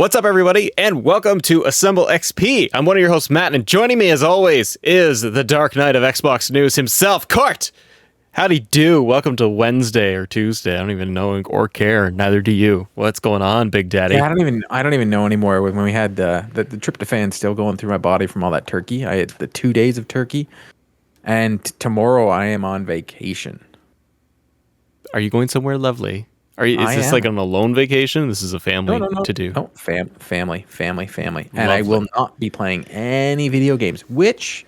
What's up, everybody, and welcome to Assemble XP. I'm one of your hosts, Matt, and joining me, as always, is the Dark Knight of Xbox News himself, Court. How'd he do? Welcome to Wednesday or Tuesday. I don't even know or care. Neither do you. What's going on, Big Daddy? Yeah, I don't even know anymore. When we had the tryptophan still going through my body from all that turkey. I had the 2 days of turkey, and tomorrow I am on vacation. Are you going somewhere lovely? Is this like an alone vacation? This is a family to do. No, family. And I will not be playing any video games, which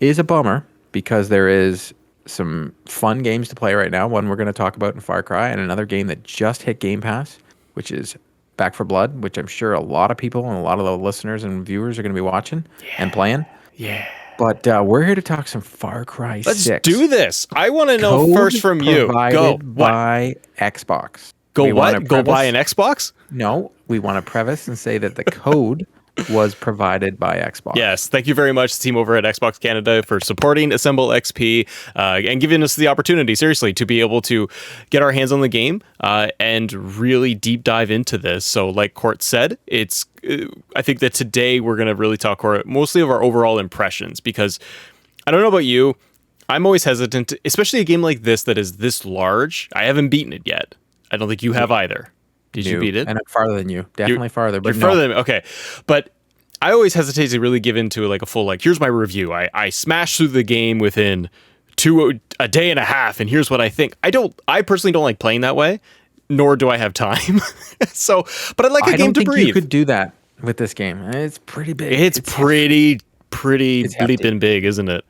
is a bummer because there is some fun games to play right now. One we're going to talk about in Far Cry, and another game that just hit Game Pass, which is Back 4 Blood, which I'm sure a lot of people and a lot of the listeners and viewers are going to be watching and playing. Yeah. But we're here to talk some Far Cry 6. Let's do this. I want to know first from you. Go. By Xbox. Go what? Go buy an Xbox? No, we want to preface and say that the code was provided by Xbox. Yes, thank you very much, the team over at Xbox Canada, for supporting Assemble XP and giving us the opportunity, seriously, to be able to get our hands on the game and really deep dive into this. So, like Court said, I think that today we're going to really talk mostly of our overall impressions, because I don't know about you, I'm always hesitant, especially a game like this that is this large. I haven't beaten it yet. I don't think you have either. Did you beat it? And I'm farther than you. Definitely farther. But you're further than me. Okay. But I always hesitate to really give into like a full, here's my review. I smashed through the game within a day and a half, and here's what I think. I personally don't like playing that way, nor do I have time. But I'd like a game to breathe. You could do that with this game. It's pretty big. It's pretty bleeping big, isn't it?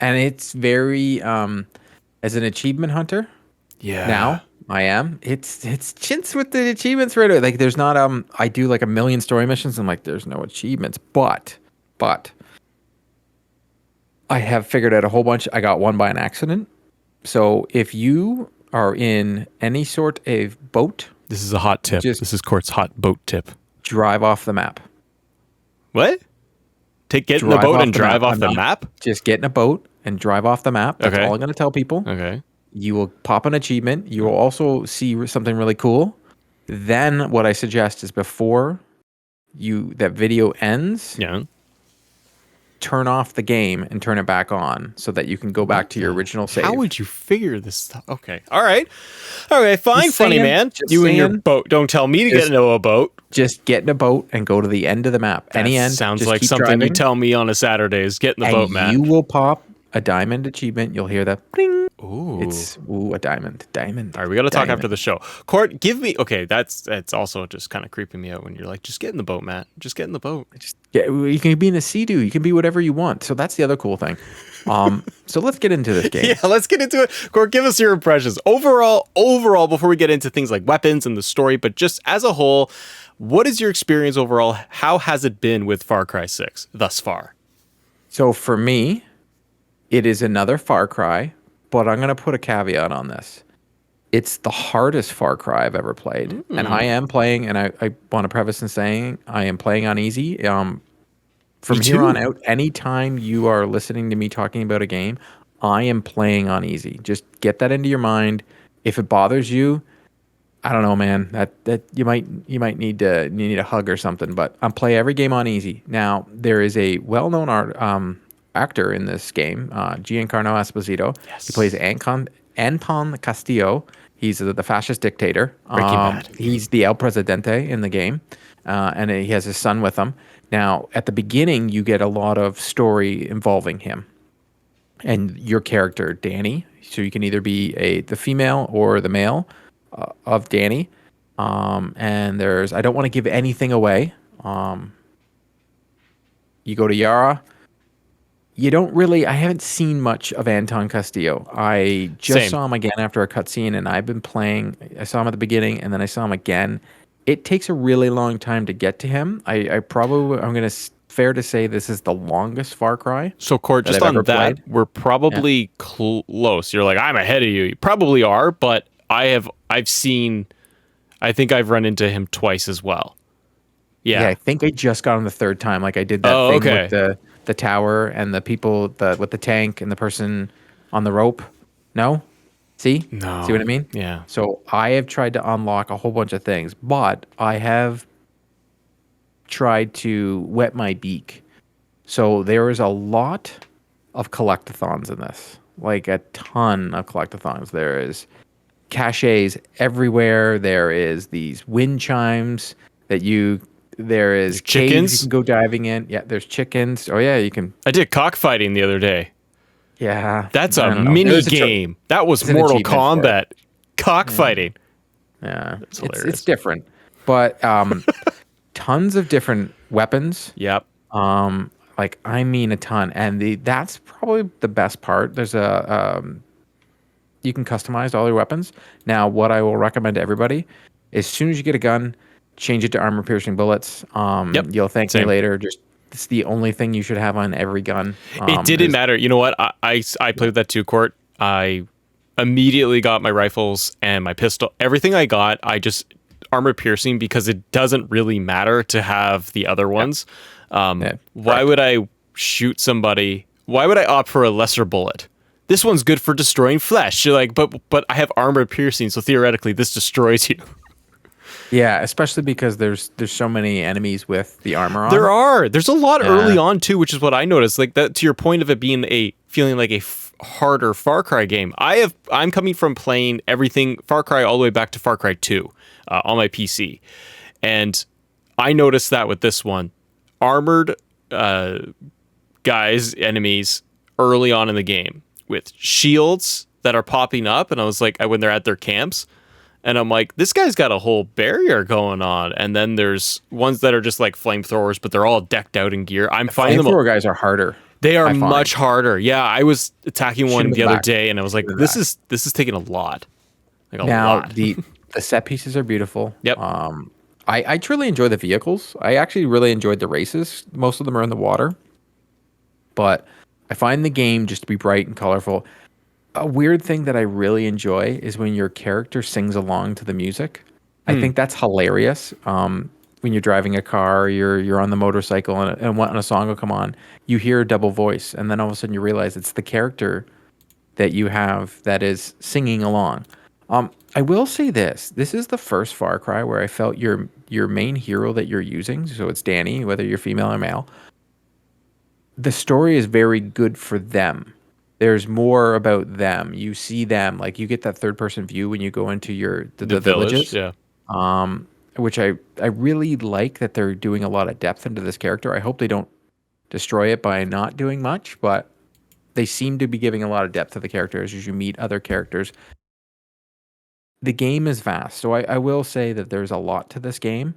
And it's very, as an achievement hunter. Yeah. Now I am. It's chintz with the achievements right away. Like there's not I do like a million story missions and like there's no achievements, but I have figured out a whole bunch. I got one by an accident. So if you are in any sort of boat, this is a hot tip. This is Court's hot boat tip. Drive off the map. What? Get in the boat and drive off the map? Just get in a boat and drive off the map. That's all I'm going to tell people. Okay. You will pop an achievement. You will also see something really cool. Then what I suggest is before that video ends, turn off the game and turn it back on so that you can go back to your original save. How would you figure this stuff? Okay. All right. Okay, fine, funny man. You and your boat. Don't tell me to get into a boat. Just get in a boat and go to the end of the map. Any end. Sounds like something you tell me on a Saturday is get in the boat, man. You will pop a diamond achievement. You'll hear that bling. Ooh. It's a diamond. All right, we got to talk after the show. Court, give me. Okay, that's also just kind of creeping me out when you're like, just get in the boat, Matt. Just get in the boat. You can be in a Sea-Doo. You can be whatever you want. So that's the other cool thing. So let's get into this game. Yeah, let's get into it. Court, give us your impressions overall. Before we get into things like weapons and the story, but just as a whole, what is your experience overall? How has it been with Far Cry 6 thus far? So for me, it is another Far Cry. But I'm going to put a caveat on this. It's the hardest Far Cry I've ever played. And I am playing, and I want to preface in saying I am playing on easy. From here on out, anytime you are listening to me talking about a game, I am playing on easy. Just get that into your mind. If it bothers you, I don't know, man. That you might need a hug or something. But I'm play every game on easy. Now there is a well-known actor in this game, Giancarlo Esposito. Yes. He plays Anton Castillo. He's the fascist dictator. He's the El Presidente in the game, and he has his son with him. Now, at the beginning, you get a lot of story involving him and your character, Danny. So you can either be the female or the male of Danny. And I don't want to give anything away. You go to Yara. You don't really. I haven't seen much of Anton Castillo. I just saw him again after a cutscene, and I've been playing. I saw him at the beginning, and then I saw him again. It takes a really long time to get to him. I'm going to fair to say this is the longest Far Cry. So, Court, just on that, played. We're probably close. You're like, I'm ahead of you. You probably are, but I've seen. I think I've run into him twice as well. Yeah, I think I just got him the third time. Like I did that thing with the tower and the people with the tank and the person on the rope. No? See? No. See what I mean? Yeah. So I have tried to unlock a whole bunch of things, but I have tried to wet my beak. So there is a lot of collectathons in this, like a ton of collectathons. There is caches everywhere. There is these wind chimes that there is caves you chickens. can go diving in. Yeah, there's chickens. Oh yeah, you can. I did cockfighting the other day. Yeah, That's I a don't know. mini There's game. That was there's an Mortal achievement for it. Kombat. Cockfighting. Yeah, That's it's hilarious. different, but tons of different weapons. Yep. Like I mean a ton, and that's probably the best part. There's you can customize all your weapons. Now, what I will recommend to everybody, as soon as you get a gun, change it to armor piercing bullets. Yep. You'll thank me Same. later. Just it's the only thing you should have on every gun. It didn't matter. You know what? I played with that 2 Court. I immediately got my rifles and my pistol. Everything I got, I just armor piercing because it doesn't really matter to have the other ones. Why would I shoot somebody? Why would I opt for a lesser bullet? This one's good for destroying flesh. You're like, but I have armor piercing, so theoretically this destroys you. Yeah, especially because there's so many enemies with the armor on. There's a lot early on too, which is what I noticed. Like that, to your point of it being feeling like a harder Far Cry game. I'm coming from playing everything Far Cry all the way back to Far Cry 2 on my PC, and I noticed that with this one, armored enemies early on in the game with shields that are popping up, and I was like, when they're at their camps. And I'm like, this guy's got a whole barrier going on. And then there's ones that are just like flamethrowers, but they're all decked out in gear. I'm finding them. Flamethrower guys are harder. They are much harder. Yeah, I was attacking one the other day, and I was like, this is taking a lot. Like a lot. The set pieces are beautiful. Yep. I truly enjoy the vehicles. I actually really enjoyed the races. Most of them are in the water. But I find the game just to be bright and colorful. A weird thing that I really enjoy is when your character sings along to the music. I think that's hilarious. When you're driving a car, you're on the motorcycle, and when a song will come on, you hear a double voice, and then all of a sudden you realize it's the character that you have that is singing along. I will say this: this is the first Far Cry where I felt your main hero that you're using, so it's Danny, whether you're female or male. The story is very good for them. There's more about them. You see them, like you get that third person view when you go into the villages. Yeah. Which I really like that they're doing a lot of depth into this character. I hope they don't destroy it by not doing much, but they seem to be giving a lot of depth to the characters as you meet other characters. The game is vast, so I will say that there's a lot to this game.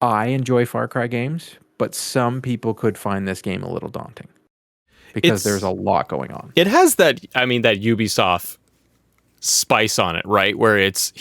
I enjoy Far Cry games, but some people could find this game a little daunting. Because there's a lot going on. It has that Ubisoft spice on it, right? Where this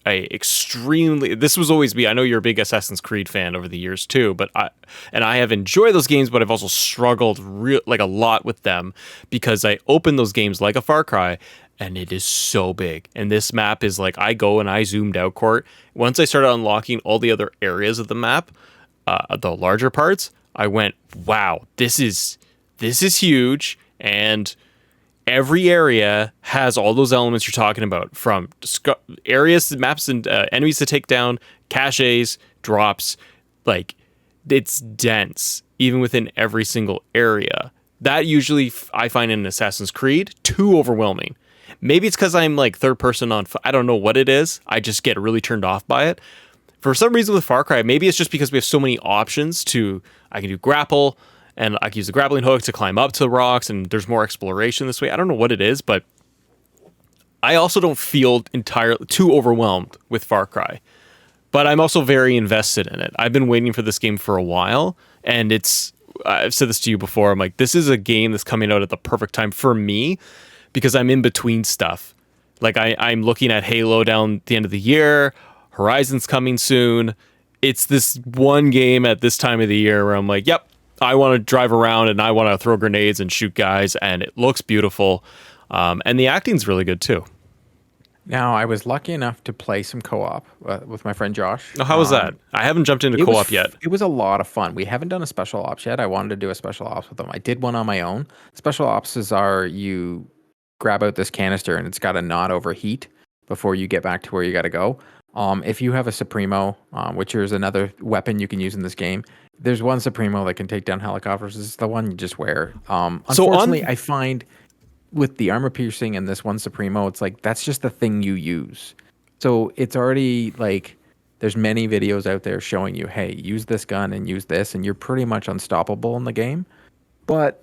was always me. I know you're a big Assassin's Creed fan over the years too, but I have enjoyed those games, but I've also struggled a lot with them because I open those games like a Far Cry and it is so big. And this map is like, I go and I zoomed out court. Once I started unlocking all the other areas of the map, the larger parts, I went, wow, this is huge, and every area has all those elements you're talking about, from areas, maps, and enemies to take down, caches, drops. Like, it's dense, even within every single area. That usually I find in Assassin's Creed too overwhelming. Maybe it's because I'm like third person on. I don't know what it is. I just get really turned off by it. For some reason with Far Cry, maybe it's just because we have so many options I can do grapple, and I can use the grappling hook to climb up to the rocks, and there's more exploration this way. I don't know what it is, but I also don't feel entirely too overwhelmed with Far Cry. But I'm also very invested in it. I've been waiting for this game for a while, and I've said this to you before. I'm like, this is a game that's coming out at the perfect time for me because I'm in between stuff. Like I'm looking at Halo down the end of the year. Horizon's coming soon. It's this one game at this time of the year where I'm like, yep, I want to drive around and I want to throw grenades and shoot guys, and it looks beautiful. And the acting's really good too. Now, I was lucky enough to play some co-op with my friend Josh. Oh, how was that? I haven't jumped into co-op yet. It was a lot of fun. We haven't done a special ops yet. I wanted to do a special ops with them. I did one on my own. Special ops are you grab out this canister and it's got to not overheat before you get back to where you got to go. If you have a Supremo, which is another weapon you can use in this game, there's one Supremo that can take down helicopters. It's the one you just wear. So Unfortunately, on I find with the armor piercing and this one Supremo, it's like that's just the thing you use. So it's already like there's many videos out there showing you, hey, use this gun and use this, and you're pretty much unstoppable in the game. But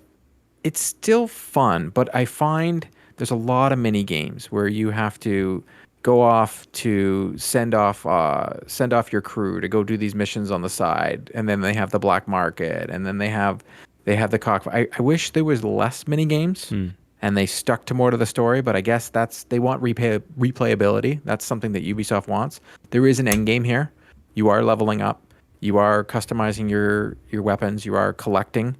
it's still fun. But I find there's a lot of mini games where you have to go off to send off your crew to go do these missions on the side, and then they have the black market, and then they have the cockpit. I wish there was less mini games and they stuck to more to the story, but I guess they want replayability. That's something that Ubisoft wants. There is an end game here. You are leveling up. You are customizing your weapons. You are collecting.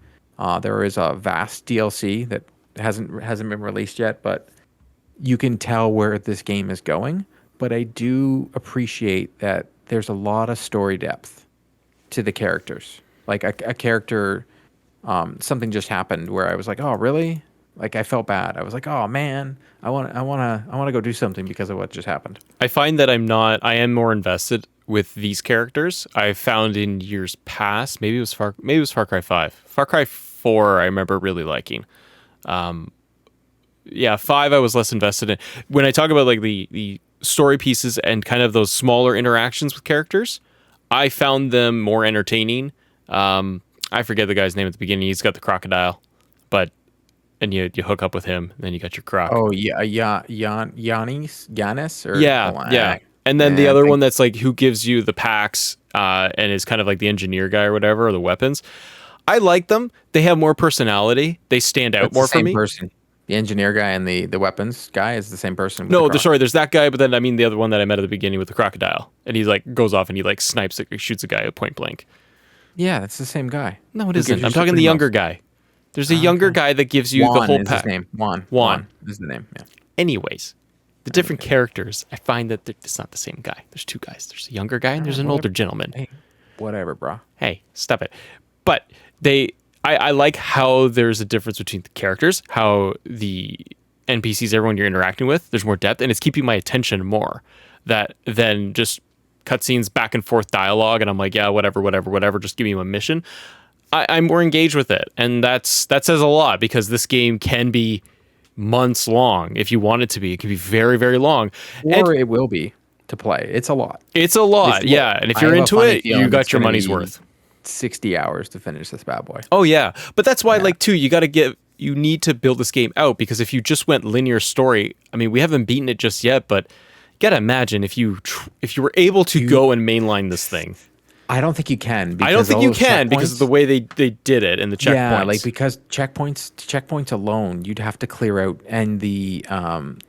There is a vast DLC that hasn't been released yet, but you can tell where this game is going. But I do appreciate that there's a lot of story depth to the characters. Like a character, something just happened where I was like, oh, really? Like I felt bad. I was like, oh man, I want to go do something because of what just happened. I find that I am more invested with these characters. I found in years past, maybe it was Far Cry 5. Far Cry 4 I remember really liking. Yeah, 5 I was less invested in. When I talk about like the story pieces and kind of those smaller interactions with characters, I found them more entertaining. I forget the guy's name at the beginning. He's got the crocodile, and you hook up with him, and then you got your croc. Oh yeah, Giannis or Yeah. And then the other one that's like who gives you the packs and is kind of like the engineer guy or whatever, or the weapons. I like them. They have more personality. They stand out more for me. Person. The engineer guy and the weapons guy is the same person. Sorry, there's that guy, but then I mean the other one that I met at the beginning with the crocodile, and he's like goes off and he like shoots a guy at point blank. Yeah, that's the same guy. No, it isn't. I'm talking the younger guy. There's a younger guy that gives you the whole pack. His name. Juan. Juan is the name. Yeah. Anyways, the different characters, I find that it's not the same guy. There's two guys. There's a younger guy and there's an older gentleman. Hey, whatever, bro. Hey, stop it. But I like how there's a difference between the characters, how the NPCs, everyone you're interacting with, there's more depth, and it's keeping my attention more than just cutscenes, back and forth dialogue, and I'm like, yeah, whatever, just give me my mission. I'm more engaged with it, and that says a lot because this game can be months long if you want it to be. It can be very, very long, or it will be to play. It's a lot. It's a lot, yeah. And if you're into it, you got your money's worth. 60 hours to finish this bad boy. Oh yeah, but that's why you need to build this game out, because if you just went linear story, I mean, we haven't beaten it just yet, but you gotta imagine if you were able to go and mainline this thing. I don't think you can. I don't think you can because of the way they did it and the checkpoints. Yeah, like because checkpoints alone, you'd have to clear out, and the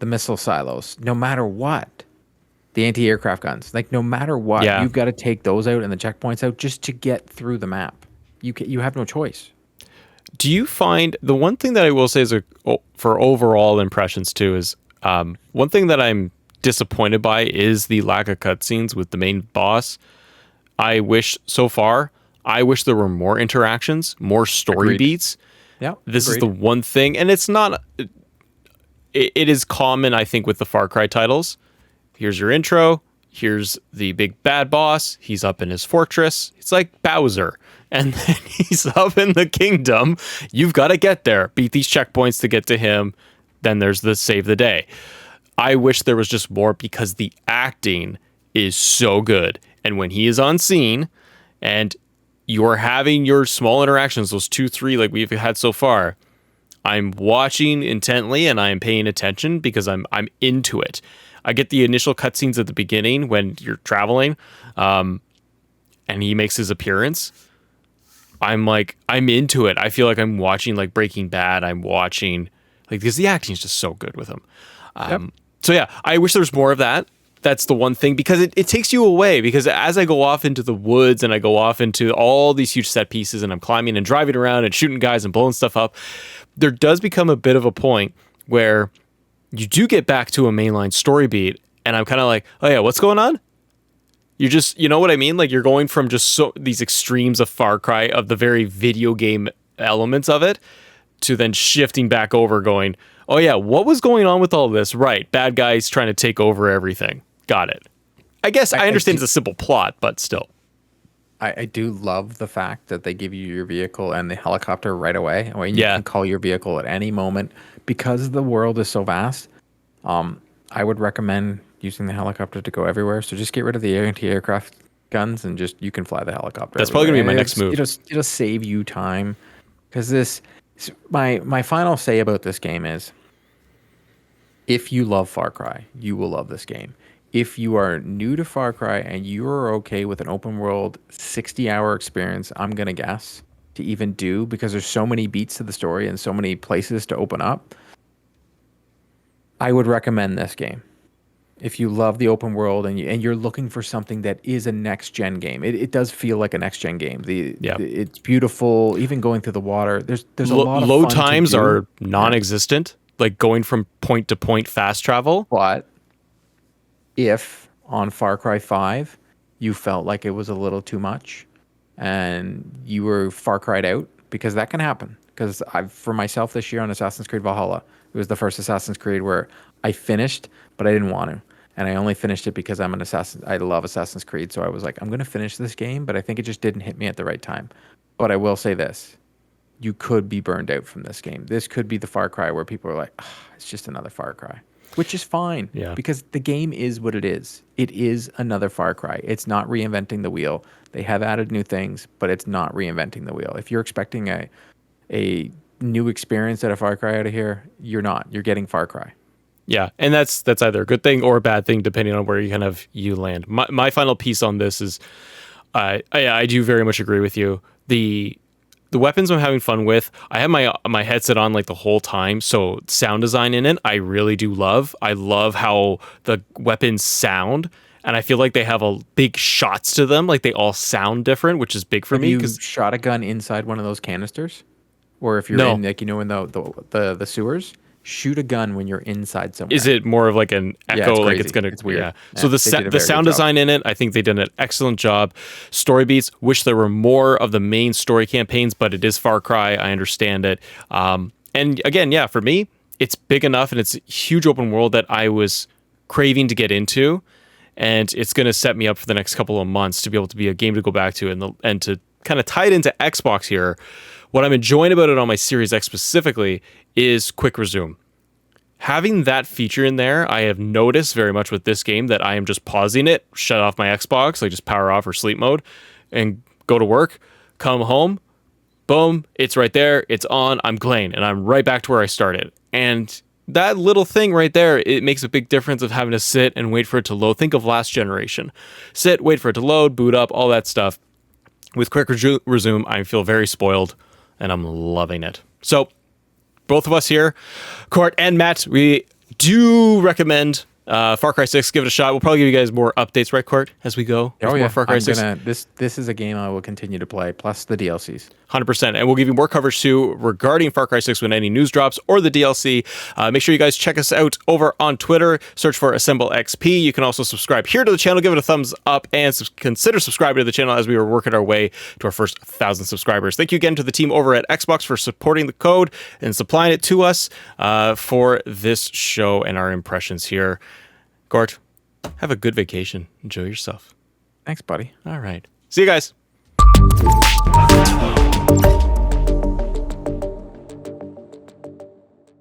missile silos, no matter what. The anti-aircraft guns, like no matter what, you've got to take those out and the checkpoints out just to get through the map. You have no choice. Do you find the one thing that I will say is for overall impressions too is one thing that I'm disappointed by is the lack of cutscenes with the main boss. I wish there were more interactions, more story beats. Yeah, this is the one thing, and it's not. It is common, I think, with the Far Cry titles. Here's your intro. Here's the big bad boss. He's up in his fortress. It's like Bowser. And then he's up in the kingdom. You've got to get there. Beat these checkpoints to get to him. Then there's the save the day. I wish there was just more because the acting is so good. And when he is on scene and you're having your small interactions, those 2-3 like we've had so far, I'm watching intently and I'm paying attention because I'm into it. I get the initial cutscenes at the beginning when you're traveling, and he makes his appearance. I'm into it. I feel like I'm watching like Breaking Bad. I'm watching because the acting is just so good with him. So yeah, I wish there was more of that. That's the one thing, because it takes you away, because as I go off into the woods and I go off into all these huge set pieces and I'm climbing and driving around and shooting guys and blowing stuff up, there does become a bit of a point where you do get back to a mainline story beat, and I'm kind of like, oh yeah, what's going on? You know what I mean? Like you're going from just these extremes of Far Cry, of the very video game elements of it, to then shifting back over going, oh yeah, what was going on with all this? Right, bad guys trying to take over everything. Got it. I guess I understand do- it's a simple plot, but still. I do love the fact that they give you your vehicle and the helicopter right away. And you Yeah. can call your vehicle at any moment because the world is so vast. I would recommend using the helicopter to go everywhere. So just get rid of the anti-aircraft guns and just you can fly the helicopter. That's probably everywhere. gonna be my And next move. It'll save you time because my final say about this game is if you love Far Cry, you will love this game. If you are new to Far Cry and you are okay with an open world 60-hour experience, I'm going to guess, to even do because there's so many beats to the story and so many places to open up, I would recommend this game. If you love the open world and you're looking for something that is a next gen game, it does feel like a next gen game. It's beautiful, even going through the water. There's a lot of load fun times to do. are non-existent, like going from point to point fast travel. But if on Far Cry 5 you felt like it was a little too much and you were Far Cried out, because that can happen. Because for myself this year on Assassin's Creed Valhalla, it was the first Assassin's Creed where I finished, but I didn't want to. And I only finished it because I'm an assassin. I love Assassin's Creed. So I was like, I'm going to finish this game, but I think it just didn't hit me at the right time. But I will say this. You could be burned out from this game. This could be the Far Cry where people are like, it's just another Far Cry, which is fine. Yeah. Because the game is what it is. It is another Far Cry. It's not reinventing the wheel. They have added new things, but it's not reinventing the wheel. If you're expecting a new experience at a Far Cry out of here, you're not. You're getting Far Cry. Yeah, and that's either a good thing or a bad thing depending on where you land. My final piece on this is, I do very much agree with you. The weapons I'm having fun with, I have my headset on like the whole time, so sound design in it I really do love. I love how the weapons sound, and I feel like they have a big shots to them, like they all sound different, which is big for Have me. you Because shot a gun inside one of those canisters? Or if you're No. in, like, in the sewers, shoot a gun when you're inside somewhere. is it more of like an Yeah, echo, it's like crazy. it's gonna? It's weird. Yeah. Yeah, So the they did a the very sound good job. design in it, I think they did an excellent job. Story beats. Wish there were more of the main story campaigns, but it is Far Cry. I understand it. And again, yeah, for me, it's big enough and it's a huge open world that I was craving to get into, and it's going to set me up for the next couple of months to be able to be a game to go back to and to kind of tie it into Xbox here. What I'm enjoying about it on my Series X specifically is quick resume. Having that feature in there, I have noticed very much with this game that I am just pausing it, shut off my Xbox, like just power off or sleep mode, and go to work, come home, boom, it's right there, it's on, I'm playing, and I'm right back to where I started. And that little thing right there, it makes a big difference of having to sit and wait for it to load. Think of last generation. Sit, wait for it to load, boot up, all that stuff. With quick resume, I feel very spoiled, and I'm loving it. So, both of us here, Court and Matt, we do recommend Far Cry 6. Give it a shot. We'll probably give you guys more updates, right, Court, as we go. with more Far Cry 6. This is a game I will continue to play, plus the DLCs. 100%. And we'll give you more coverage too regarding Far Cry 6 when any news drops or the DLC. Make sure you guys check us out over on Twitter. Search for Assemble XP. You can also subscribe here to the channel, give it a thumbs up, and consider subscribing to the channel as we are working our way to our first 1,000 subscribers. Thank you again to the team over at Xbox for supporting the code and supplying it to us for this show and our impressions here. Gort, have a good vacation. Enjoy yourself. Thanks, buddy. All right. See you guys.